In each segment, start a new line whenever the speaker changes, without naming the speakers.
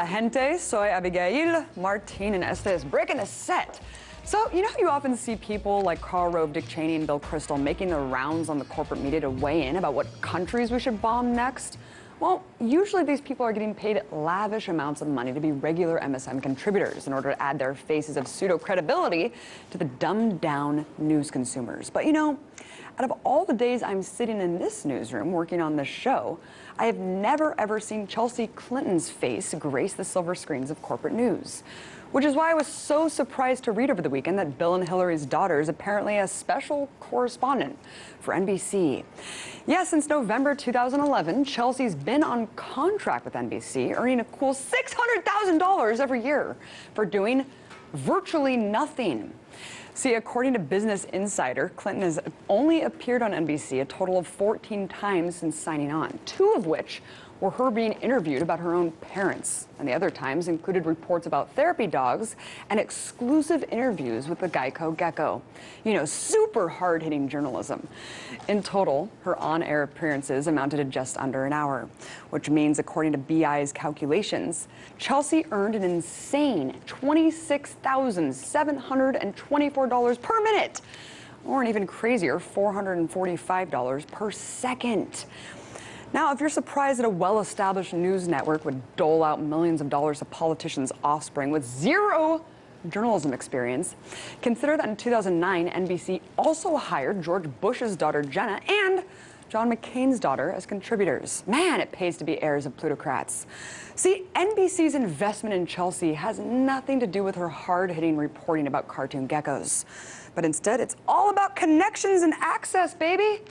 Hola, gente. Soy Abigail, Martin, and Estes breaking a set. So, you know, you often see people like Karl Rove, Dick Cheney, and Bill Kristol making their rounds on the corporate media to weigh in about what countries we should bomb next. Well, usually these people are getting paid lavish amounts of money to be regular MSM contributors in order to add their faces of pseudo-credibility to the dumbed-down news consumers. But you know, out of all the days I'm sitting in this newsroom working on this show, I have never ever seen Chelsea Clinton's face grace the silver screens of corporate news. Which is why I was so surprised to read over the weekend that Bill and Hillary's daughter is apparently a special correspondent for NBC. Yeah, since November 2011, Chelsea's been on contract with NBC, earning a cool $600,000 every year for doing virtually nothing. See, according to Business Insider, Clinton has only appeared on NBC a total of 14 times since signing on, 2 of which were her being interviewed about her own parents. And the other times included reports about therapy dogs and exclusive interviews with the Geico gecko. You know, super hard-hitting journalism. In total, her on-air appearances amounted to just under an hour, which means, according to BI's calculations, Chelsea earned an insane $26,724 per minute, or an even crazier $445 per second. Now, if you're surprised that a well-established news network would dole out millions of dollars to politicians' offspring with zero journalism experience, consider that in 2009, NBC also hired George Bush's daughter, Jenna, and John McCain's daughter as contributors. Man, it pays to be heirs of plutocrats. See, NBC's investment in Chelsea has nothing to do with her hard-hitting reporting about cartoon geckos. But instead, it's all about connections and access, baby.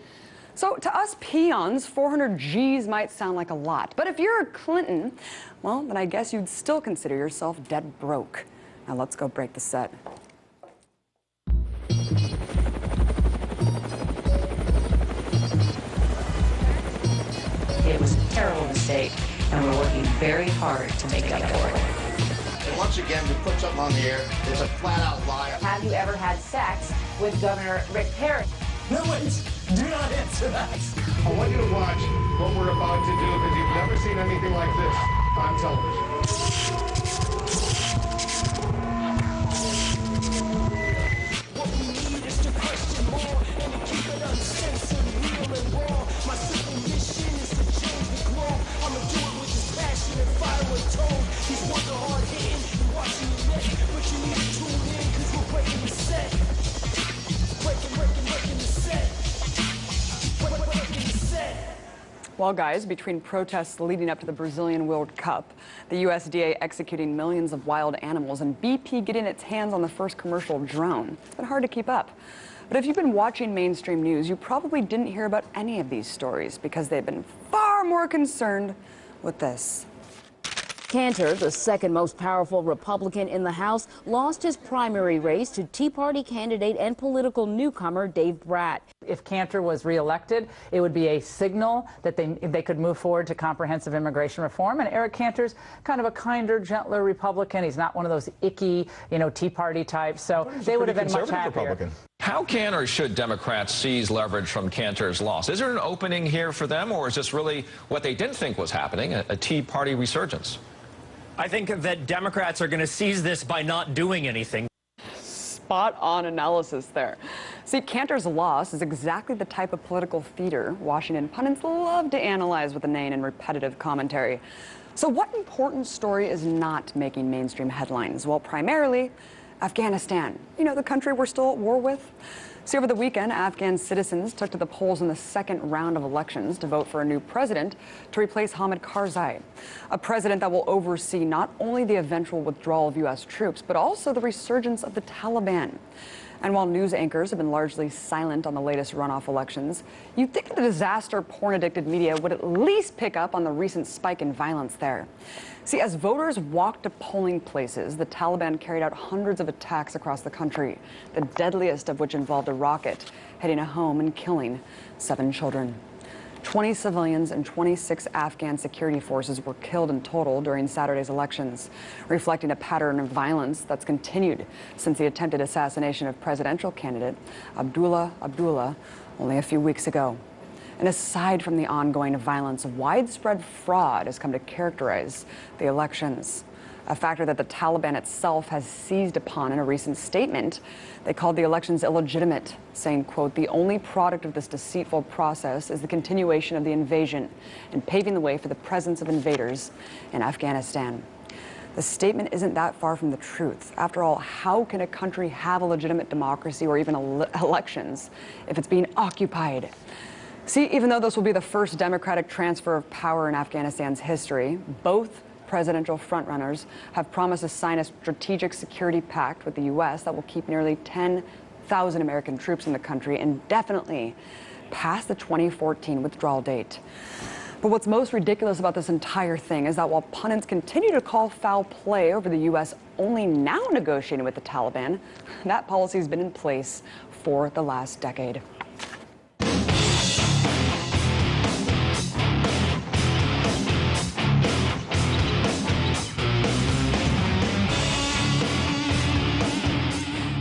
So to us peons, 400 G's might sound like a lot. But if you're a Clinton, well, then I guess you'd still consider yourself dead broke. Now let's go break the set.
It was a terrible mistake, and we're working very hard to make up for it.
And once again, we put something on the air. It's a flat-out lie.
Have you ever had sex with Governor Rick Perry?
No, wait, do not answer that.
I want you to watch what we're about to do because you've never seen anything like this on television.
What we need is to question more and to keep it uncensored, real and raw. My simple mission is to change the globe. I'ma do it with this passion and fire and tone. These words are hard hitting, you're watching your neck, but you need to tune in because we're breaking the set. Breaking the set.
Well, guys, between protests leading up to the Brazilian World Cup, the USDA executing millions of wild animals, and BP getting its hands on the first commercial drone, it's been hard to keep up. But if you've been watching mainstream news, you probably didn't hear about any of these stories because they've been far more concerned with this.
Cantor, the second most powerful Republican in the House, lost his primary race to Tea Party candidate and political newcomer Dave Bratt.
If Cantor was reelected, it would be a signal that they could move forward to comprehensive immigration reform. And Eric Cantor's kind of a kinder, gentler Republican. He's not one of those icky, Tea Party types. So they would have been much happier. Republican.
How can or should Democrats seize leverage from Cantor's loss? Is there an opening here for them, or is this really what they didn't think was happening, a Tea Party resurgence?
I think that Democrats are going to seize this by not doing anything.
Spot on analysis there. See, Cantor's loss is exactly the type of political theater Washington pundits love to analyze with inane and repetitive commentary. So what important story is not making mainstream headlines? Well, primarily Afghanistan. You know, the country we're still at war with. See, over the weekend, Afghan citizens took to the polls in the second round of elections to vote for a new president to replace Hamid Karzai, a president that will oversee not only the eventual withdrawal of U.S. troops, but also the resurgence of the Taliban. And while news anchors have been largely silent on the latest runoff elections, you'd think the disaster porn-addicted media would at least pick up on the recent spike in violence there. See, as voters walked to polling places, the Taliban carried out hundreds of attacks across the country, the deadliest of which involved a rocket hitting a home and killing 7 children. 20 civilians and 26 Afghan security forces were killed in total during Saturday's elections, reflecting a pattern of violence that's continued since the attempted assassination of presidential candidate Abdullah only a few weeks ago. And aside from the ongoing violence, widespread fraud has come to characterize the elections, a factor that the Taliban itself has seized upon in a recent statement. They called the elections illegitimate, saying, quote, "The only product of this deceitful process is the continuation of the invasion and paving the way for the presence of invaders in Afghanistan." The statement isn't that far from the truth. After all, how can a country have a legitimate democracy or even elections if it's being occupied? See, even though this will be the first democratic transfer of power in Afghanistan's history, both presidential frontrunners have promised to sign a strategic security pact with the U.S. that will keep nearly 10,000 American troops in the country indefinitely past the 2014 withdrawal date. But what's most ridiculous about this entire thing is that while pundits continue to call foul play over the U.S. only now negotiating with the Taliban, that policy has been in place for the last decade.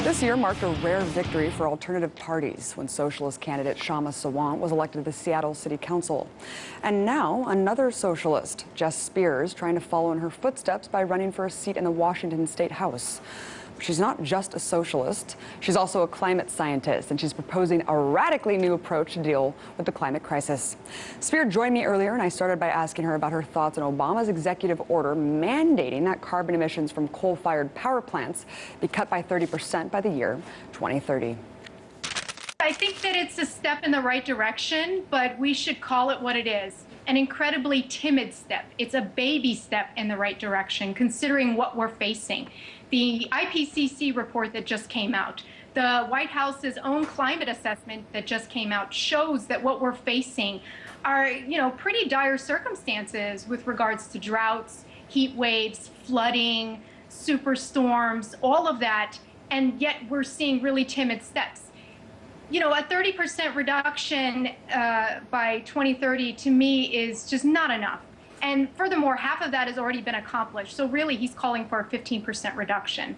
This year marked a rare victory for alternative parties when Socialist candidate Shama Sawant was elected to the Seattle City Council. And now another socialist, Jess Spears, trying to follow in her footsteps by running for a seat in the Washington State House. She's not just a socialist, she's also a climate scientist, and she's proposing a radically new approach to deal with the climate crisis. Spear joined me earlier, and I started by asking her about her thoughts on Obama's executive order mandating that carbon emissions from coal-fired power plants be cut by 30% by the year 2030.
I think that it's a step in the right direction, but we should call it what it is. An incredibly timid step. It's a baby step in the right direction, considering what we're facing. The IPCC report that just came out, the White House's own climate assessment that just came out shows that what we're facing are, pretty dire circumstances with regards to droughts, heat waves, flooding, superstorms, all of that, and yet we're seeing really timid steps. A 30% reduction by 2030 to me is just not enough. And furthermore, half of that has already been accomplished. So really, he's calling for a 15% reduction.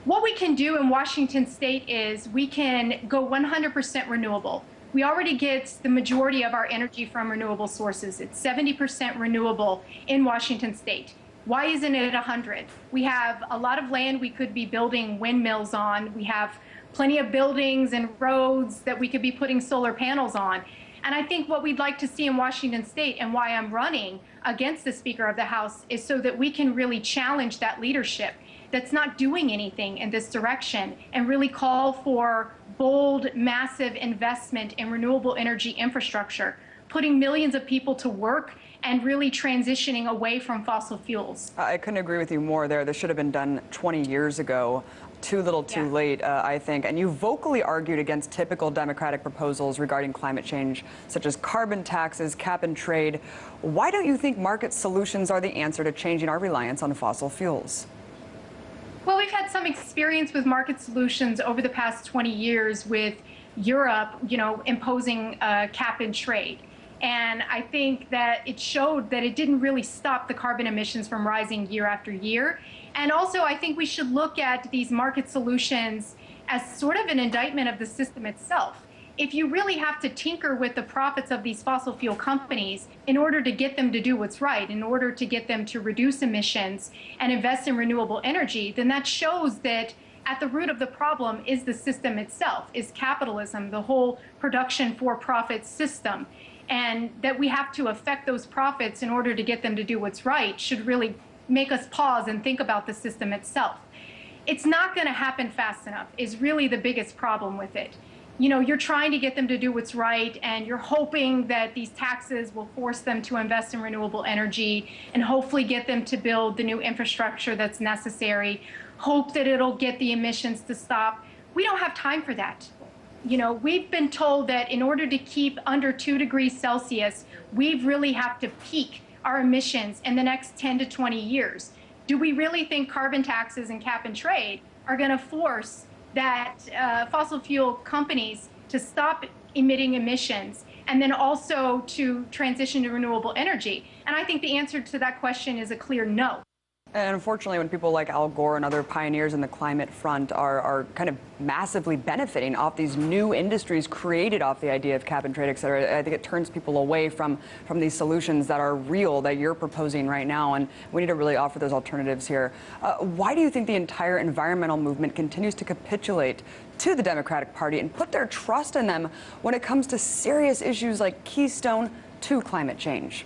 What we can do in Washington State is we can go 100% renewable. We already get the majority of our energy from renewable sources. It's 70% renewable in Washington State. Why isn't it 100? We have a lot of land we could be building windmills on. We have plenty of buildings and roads that we could be putting solar panels on. And I think what we'd like to see in Washington State, and why I'm running against the Speaker of the House, is so that we can really challenge that leadership that's not doing anything in this direction and really call for bold, massive investment in renewable energy infrastructure, putting millions of people to work and really transitioning away from fossil fuels.
I couldn't agree with you more there. This should have been done 20 years ago. Too little, too late, I think. And you vocally argued against typical Democratic proposals regarding climate change, such as carbon taxes, cap and trade. Why don't you think market solutions are the answer to changing our reliance on fossil fuels?
Well, we've had some experience with market solutions over the past 20 years with Europe, imposing cap and trade. And I think that it showed that it didn't really stop the carbon emissions from rising year after year. And also, I think we should look at these market solutions as sort of an indictment of the system itself. If you really have to tinker with the profits of these fossil fuel companies in order to get them to do what's right, in order to get them to reduce emissions and invest in renewable energy, then that shows that at the root of the problem is the system itself, is capitalism, the whole production for profit system. And that we have to affect those profits in order to get them to do what's right should really make us pause and think about the system itself. It's not going to happen fast enough is really the biggest problem with it. You're trying to get them to do what's right, and you're hoping that these taxes will force them to invest in renewable energy and hopefully get them to build the new infrastructure that's necessary, hope that it'll get the emissions to stop. We don't have time for that. We've been told that in order to keep under 2 degrees Celsius, we really have to peak our emissions in the next 10 to 20 years. Do we really think carbon taxes and cap and trade are going to force that fossil fuel companies to stop emitting emissions and then also to transition to renewable energy? And I think the answer to that question is a clear no.
And unfortunately, when people like Al Gore and other pioneers in the climate front are kind of massively benefiting off these new industries created off the idea of cap and trade, et cetera, I think it turns people away from these solutions that are real, that you're proposing right now. And we need to really offer those alternatives here. Why do you think the entire environmental movement continues to capitulate to the Democratic Party and put their trust in them when it comes to serious issues like Keystone to climate change?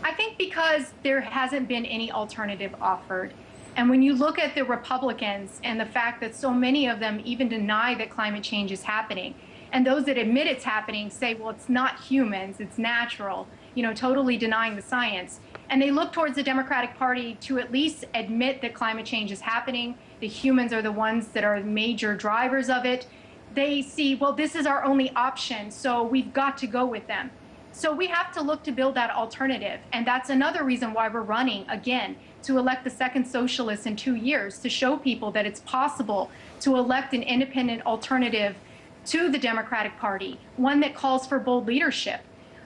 I think because there hasn't been any alternative offered. And when you look at the Republicans and the fact that so many of them even deny that climate change is happening, and those that admit it's happening say, well, it's not humans, it's natural, totally denying the science. And they look towards the Democratic Party to at least admit that climate change is happening. The humans are the ones that are major drivers of it. They see, well, this is our only option, so we've got to go with them. So we have to look to build that alternative. And that's another reason why we're running again to elect the second socialist in 2 years, to show people that it's possible to elect an independent alternative to the Democratic Party, one that calls for bold leadership.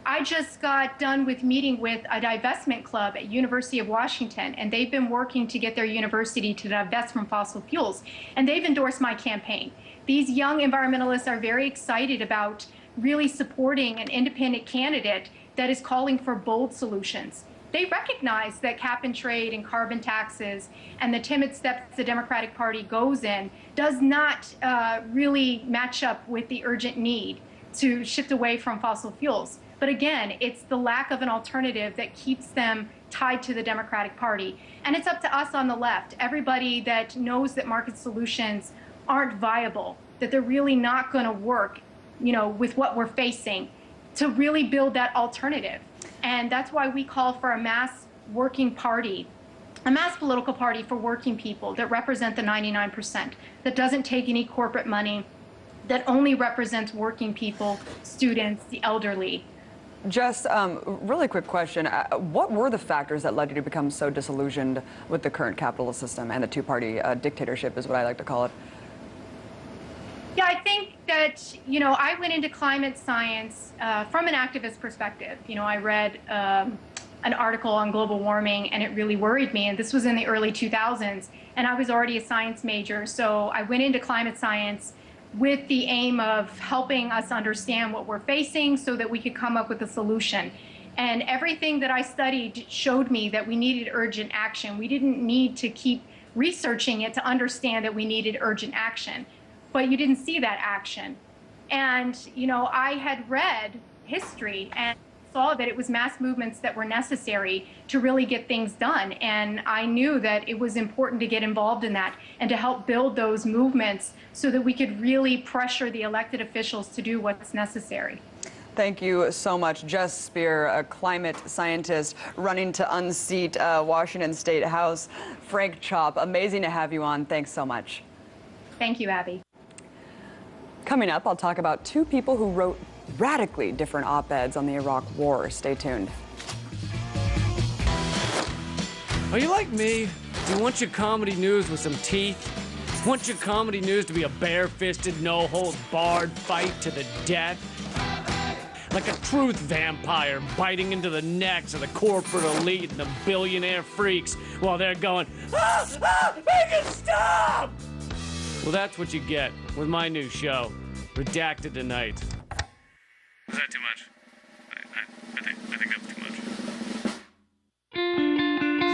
I just got done with meeting with a divestment club at University of Washington, and they've been working to get their university to divest from fossil fuels. And they've endorsed my campaign. These young environmentalists are very excited about really supporting an independent candidate that is calling for bold solutions. They recognize that cap and trade and carbon taxes and the timid steps the Democratic Party goes in does not really match up with the urgent need to shift away from fossil fuels. But again, it's the lack of an alternative that keeps them tied to the Democratic Party. And it's up to us on the left, everybody that knows that market solutions aren't viable, that they're really not going to work with what we're facing, to really build that alternative. And that's why we call for a mass working party, a mass political party for working people that represent the 99%, that doesn't take any corporate money, that only represents working people, students, the elderly.
Just really quick question. What were the factors that led you to become so disillusioned with the current capitalist system and the two-party dictatorship is what I like to call it?
Yeah, I think that, I went into climate science from an activist perspective. I read an article on global warming, and it really worried me. And this was in the early 2000s, and I was already a science major. So I went into climate science with the aim of helping us understand what we're facing so that we could come up with a solution. And everything that I studied showed me that we needed urgent action. We didn't need to keep researching it to understand that we needed urgent action. But you didn't see that action. And, I had read history and saw that it was mass movements that were necessary to really get things done. And I knew that it was important to get involved in that and to help build those movements so that we could really pressure the elected officials to do what's necessary.
Thank you so much. Jess Spear, a climate scientist running to unseat Washington State House. Frank Chop, amazing to have you on. Thanks so much.
Thank you, Abby.
Coming up, I'll talk about two people who wrote radically different op-eds on the Iraq War. Stay tuned.
Are you like me? You want your comedy news with some teeth? Want your comedy news to be a bare-fisted, no-holds-barred fight to the death? Like a truth vampire biting into the necks of the corporate elite and the billionaire freaks while they're going, make it stop! Well, that's what you get with my new show, Redacted Tonight.
Was that too much? I think that's too much.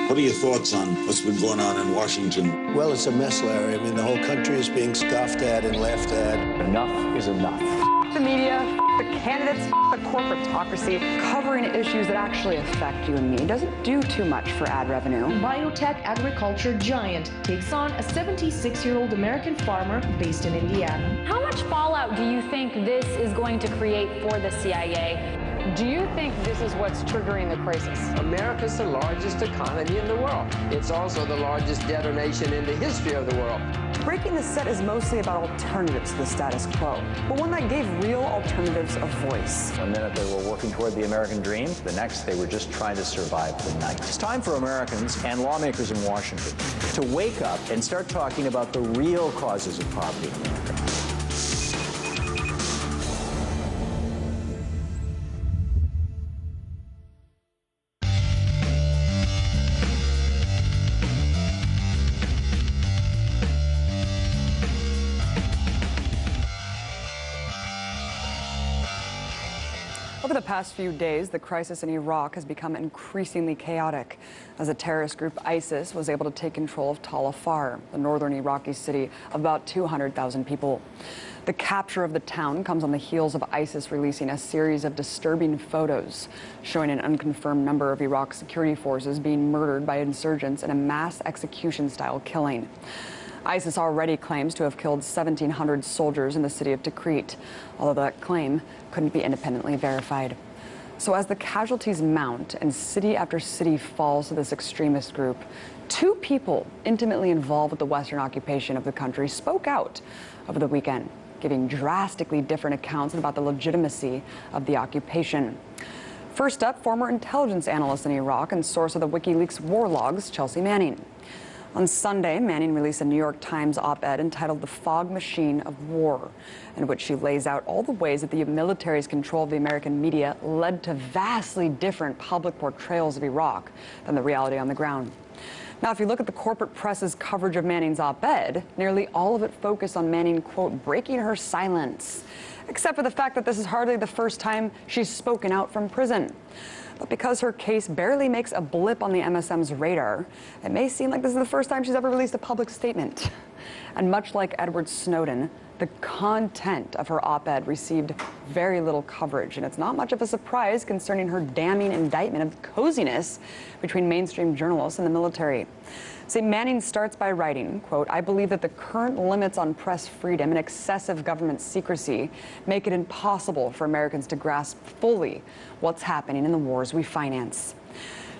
What are your thoughts on what's been going on in Washington?
Well, it's a mess, Larry. I mean, the whole country is being scoffed at and laughed at.
Enough is enough.
The media, the candidates, the corporatocracy, covering issues that actually affect you and me doesn't do too much for ad revenue.
Biotech agriculture giant takes on a 76-year-old American farmer based in Indiana.
How much fallout do you think this is going to create for the CIA?
Do you think this is what's triggering the crisis?
America's the largest economy in the world. It's also the largest debtor nation in the history of the world.
Breaking the Set is mostly about alternatives to the status quo, but one that gave real alternatives a voice.
One minute they were working toward the American dream, the next they were just trying to survive the night. It's time for Americans and lawmakers in Washington to wake up and start talking about the real causes of poverty in America.
Over the past few days, the crisis in Iraq has become increasingly chaotic as the terrorist group ISIS was able to take control of Tal Afar, the northern Iraqi city of about 200,000 people. The capture of the town comes on the heels of ISIS releasing a series of disturbing photos showing an unconfirmed number of Iraq's security forces being murdered by insurgents in a mass execution-style killing. ISIS already claims to have killed 1,700 soldiers in the city of Tikrit, although that claim couldn't be independently verified. So as the casualties mount and city after city falls to this extremist group, two people intimately involved with the Western occupation of the country spoke out over the weekend, giving drastically different accounts about the legitimacy of the occupation. First up, former intelligence analyst in Iraq and source of the WikiLeaks war logs, Chelsea Manning. On Sunday, Manning released a New York Times op-ed entitled "The Fog Machine of War," in which she lays out all the ways that the military's control of the American media led to vastly different public portrayals of Iraq than the reality on the ground. Now, if you look at the corporate press's coverage of Manning's op-ed, nearly all of it focused on Manning, quote, breaking her silence, except for the fact that this is hardly the first time she's spoken out from prison. But because her case barely makes a blip on the MSM's radar, it may seem like this is the first time she's ever released a public statement. And much like Edward Snowden, the content of her op-ed received very little coverage, and it's not much of a surprise concerning her damning indictment of coziness between mainstream journalists and the military. See, Manning starts by writing, quote, "I believe that the current limits on press freedom and excessive government secrecy make it impossible for Americans to grasp fully what's happening in the wars we finance."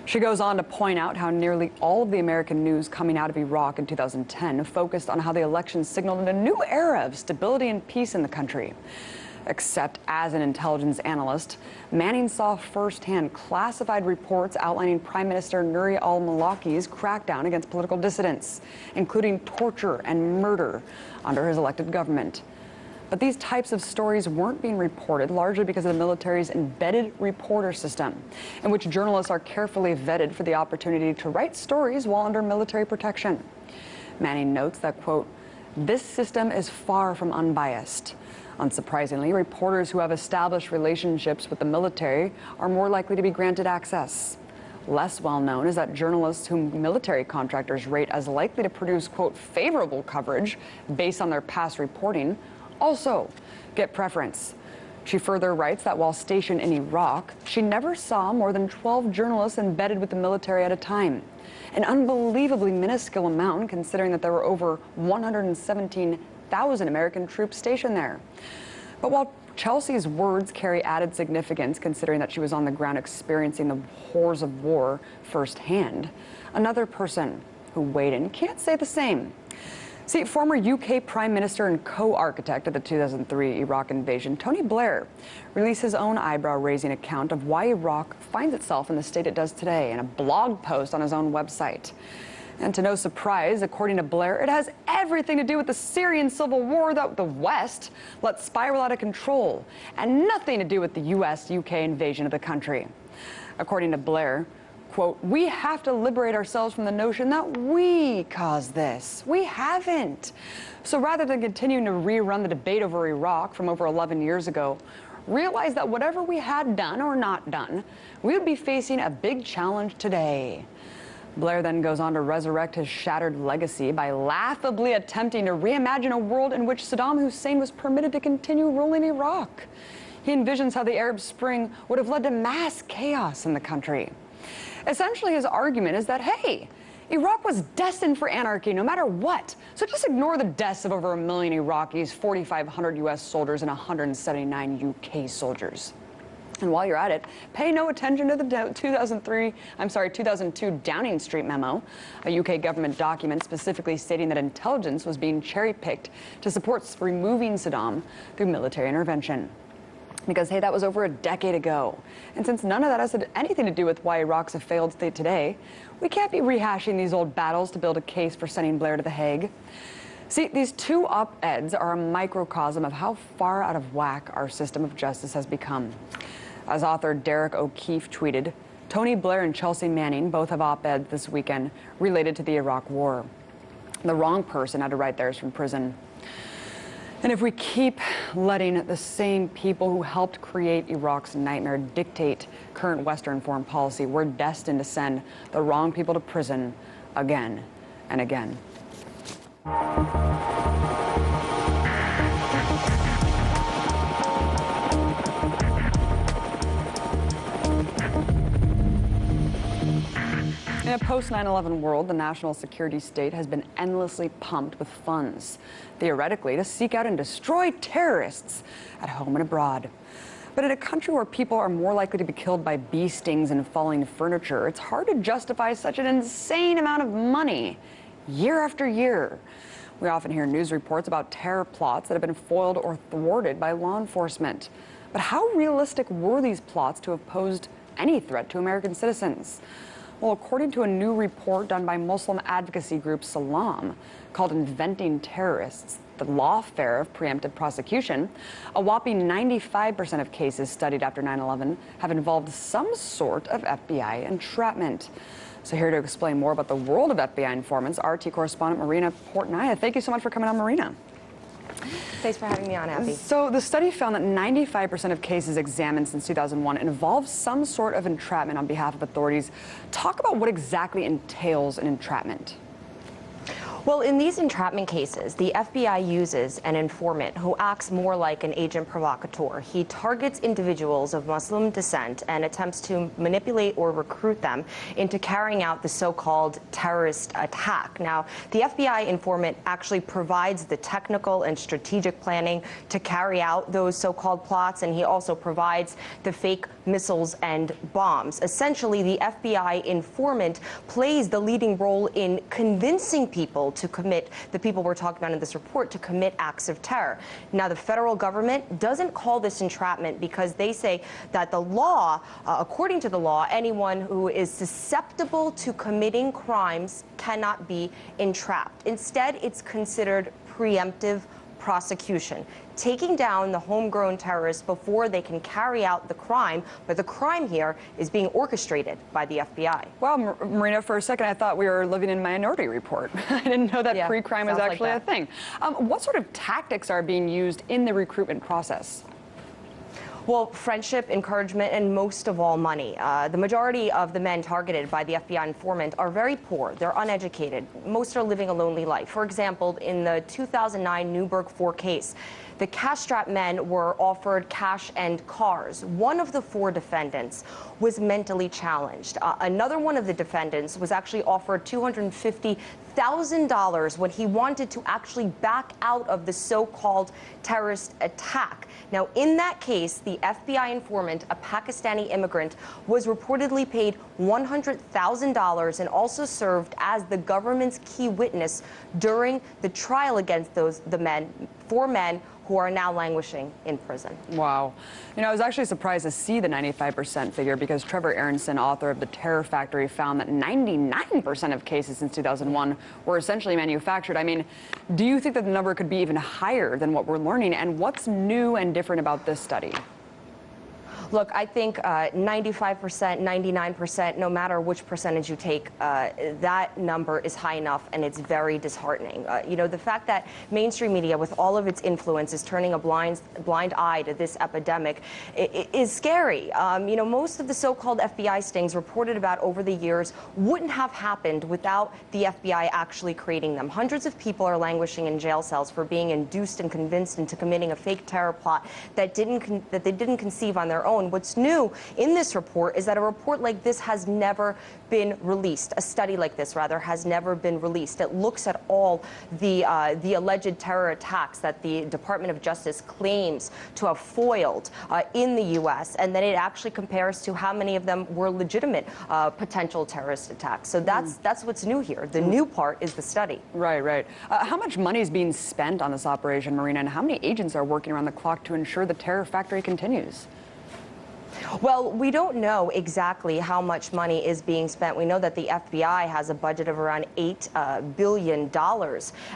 She goes on to point out how nearly all of the American news coming out of Iraq in 2010 focused on how the election signaled a new era of stability and peace in the country. Except as an intelligence analyst, Manning saw firsthand classified reports outlining Prime Minister Nouri al-Malaki's crackdown against political dissidents, including torture and murder under his elected government. But these types of stories weren't being reported largely because of the military's embedded reporter system, in which journalists are carefully vetted for the opportunity to write stories while under military protection. Manning notes that, quote, "This system is far from unbiased. Unsurprisingly, reporters who have established relationships with the military are more likely to be granted access. Less well known is that journalists whom military contractors rate as likely to produce, quote, favorable coverage based on their past reporting also get preference." She further writes that while stationed in Iraq, she never saw more than 12 journalists embedded with the military at a time, an unbelievably minuscule amount considering that there were over 117,000 American troops stationed there. But while Chelsea's words carry added significance considering that she was on the ground experiencing the horrors of war firsthand, another person who weighed in can't say the same. See, former UK Prime Minister and co-architect of the 2003 Iraq invasion, Tony Blair, released his own eyebrow-raising account of why Iraq finds itself in the state it does today in a blog post on his own website. And to no surprise, according to Blair, it has everything to do with the Syrian civil war that the West let spiral out of control, and nothing to do with the US-UK invasion of the country. According to Blair, quote, "We have to liberate ourselves from the notion that we caused this. We haven't. So rather than continuing to rerun the debate over Iraq from over 11 years ago, realize that whatever we had done or not done, we would be facing a big challenge today." Blair then goes on to resurrect his shattered legacy by laughably attempting to reimagine a world in which Saddam Hussein was permitted to continue ruling Iraq. He envisions how the Arab Spring would have led to mass chaos in the country. Essentially, his argument is that, hey, Iraq was destined for anarchy no matter what. So just ignore the deaths of over 1 million Iraqis, 4,500 U.S. soldiers, and 179 UK soldiers. And while you're at it, pay no attention to the 2002 Downing Street memo, a UK government document specifically stating that intelligence was being cherry-picked to support removing Saddam through military intervention. Because, hey, that was over a decade ago. And since none of that has anything to do with why Iraq's a failed state today, we can't be rehashing these old battles to build a case for sending Blair to The Hague. See, these two op-eds are a microcosm of how far out of whack our system of justice has become. As author Derek O'Keefe tweeted, Tony Blair and Chelsea Manning both have op-eds this weekend related to the Iraq War. The wrong person had to write theirs from prison. And if we keep letting the same people who helped create Iraq's nightmare dictate current Western foreign policy, we're destined to send the wrong people to prison again and again. In a post-9/11 world, the national security state has been endlessly pumped with funds, theoretically to seek out and destroy terrorists at home and abroad. But in a country where people are more likely to be killed by bee stings and falling furniture, it's hard to justify such an insane amount of money year after year. We often hear news reports about terror plots that have been foiled or thwarted by law enforcement. But how realistic were these plots to have posed any threat to American citizens? Well, according to a new report done by Muslim advocacy group Salam, called Inventing Terrorists, the lawfare of preemptive prosecution, a whopping 95% of cases studied after 9/11 have involved some sort of FBI entrapment. So here to explain more about the world of FBI informants, RT correspondent Marina Portnaya. Thank you so much for coming on, Marina.
Thanks for having me on, Abby.
So the study found that 95% of cases examined since 2001 involve some sort of entrapment on behalf of authorities. Talk about what exactly entails an entrapment.
Well, in these entrapment cases, the FBI uses an informant who acts more like an agent provocateur. He targets individuals of Muslim descent and attempts to manipulate or recruit them into carrying out the so-called terrorist attack. Now, the FBI informant actually provides the technical and strategic planning to carry out those so-called plots, and he also provides the fake missiles and bombs. Essentially, the FBI informant plays the leading role in convincing people to commit, the people we're talking about in this report, to commit acts of terror. Now, the federal government doesn't call this entrapment because they say that the law, according to the law, anyone who is susceptible to committing crimes cannot be entrapped. Instead, it's considered preemptive prosecution, taking down the homegrown terrorists before they can carry out the crime. But the crime here is being orchestrated by the FBI.
Well, Marina, for a second, I thought we were living in Minority Report. I didn't know that pre-crime is actually a thing. What sort of tactics are being used in the recruitment process?
Well, friendship, encouragement, and most of all, money. The majority of the men targeted by the FBI informant are very poor. They're uneducated. Most are living a lonely life. For example, in the 2009 Newburgh 4 case, the cash-strapped men were offered cash and cars. One of the 4 defendants was mentally challenged. Another one of the defendants was actually offered $250,000 when he wanted to actually back out of the so-called terrorist attack. Now, in that case, the FBI informant, a Pakistani immigrant, was reportedly paid $100,000 and also served as the government's key witness during the trial against the 4 men who are now languishing in prison.
Wow. You know, I was actually surprised to see the 95% figure because Trevor Aronson, author of The Terror Factory, found that 99% of cases since 2001 were essentially manufactured. I mean, do you think that the number could be even higher than what we're learning? And what's new and different about this study?
Look, I think 95%, 99%, no matter which percentage you take, that number is high enough, and it's very disheartening. You know, the fact that mainstream media, with all of its influence, is turning a blind eye to this epidemic is scary. You know, most of the so-called FBI stings reported about over the years wouldn't have happened without the FBI actually creating them. Hundreds of people are languishing in jail cells for being induced and convinced into committing a fake terror plot that they didn't conceive on their own. What's new in this report is that a report like this has never been released. A study like this, rather, has never been released. It looks at all the alleged terror attacks that the Department of Justice claims to have foiled in the U.S., and then it actually compares to how many of them were legitimate potential terrorist attacks. So that's what's new here. The new part is the study.
Right. How much money is being spent on this operation, Marina, and how many agents are working around the clock to ensure the terror factory continues?
Well, we don't know exactly how much money is being spent. We know that the FBI has a budget of around $8 billion.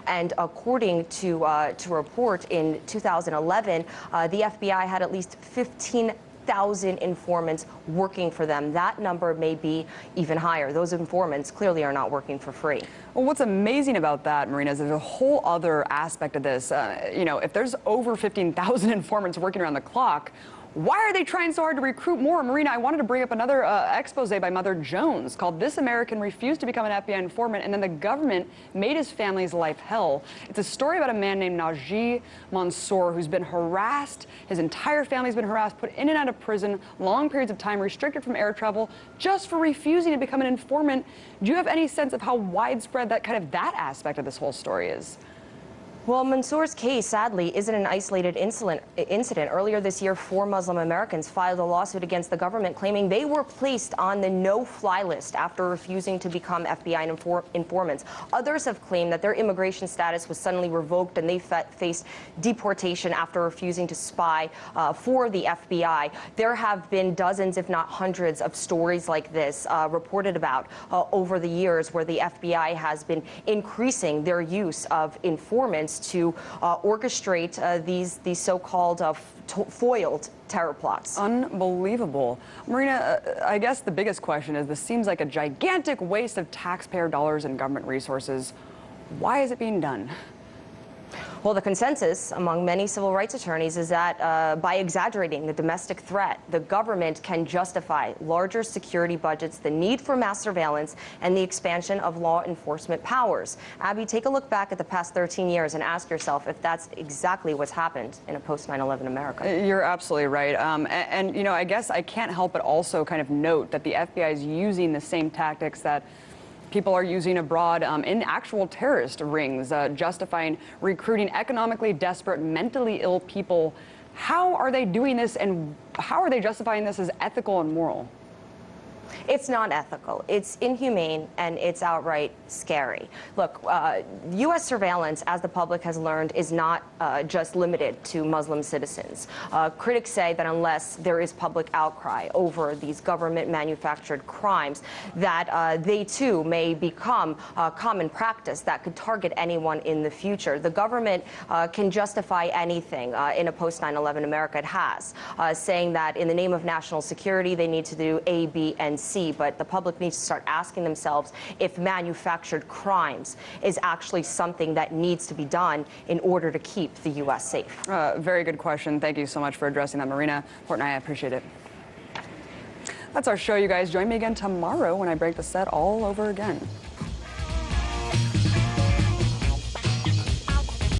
And according to a report in 2011, the FBI had at least 15 50,000 informants working for them. That number may be even higher. Those informants clearly are not working for free.
Well, what's amazing about that, Marina, is there's a whole other aspect of this. If there's over 15,000 informants working around the clock, why are they trying so hard to recruit more? Marina, I wanted to bring up another expose by Mother Jones called "This American Refused to Become an FBI Informant, and then the government made his family's life hell." It's a story about a man named Najee Mansour who's been harassed. His entire family's been harassed, put in and out of prison, long periods of time, restricted from air travel, just for refusing to become an informant. Do you have any sense of how widespread that aspect of this whole story is?
Well, Mansour's case, sadly, isn't an isolated incident. Earlier this year, 4 Muslim Americans filed a lawsuit against the government claiming they were placed on the no-fly list after refusing to become FBI informants. Others have claimed that their immigration status was suddenly revoked and they faced deportation after refusing to spy for the FBI. There have been dozens, if not hundreds, of stories like this reported about over the years where the FBI has been increasing their use of informants to orchestrate these so-called foiled terror plots.
Unbelievable. Marina, I guess the biggest question is, this seems like a gigantic waste of taxpayer dollars and government resources. Why is it being done?
Well, the consensus among many civil rights attorneys is that by exaggerating the domestic threat, the government can justify larger security budgets, the need for mass surveillance, and the expansion of law enforcement powers. Abby, take a look back at the past 13 years and ask yourself if that's exactly what's happened in a post-9/11 America.
You're absolutely right. And I guess I can't help but also kind of note that the FBI is using the same tactics that people are using abroad in actual terrorist rings, justifying recruiting economically desperate, mentally ill people. How are they doing this, and how are they justifying this as ethical and moral?
It's not ethical. It's inhumane, and it's outright scary. Look, U.S. surveillance, as the public has learned, is not just limited to Muslim citizens. Critics say that unless there is public outcry over these government-manufactured crimes, that they too may become common practice that could target anyone in the future. The government can justify anything in a post-9/11 America. It has, saying that in the name of national security, they need to do A, B, and C, but the public needs to start asking themselves if manufactured crimes is actually something that needs to be done in order to keep the U.S. safe.
Very good question. Thank you so much for addressing that, Marina. Portnoy, I appreciate it. That's our show, you guys. Join me again tomorrow when I break the set all over again.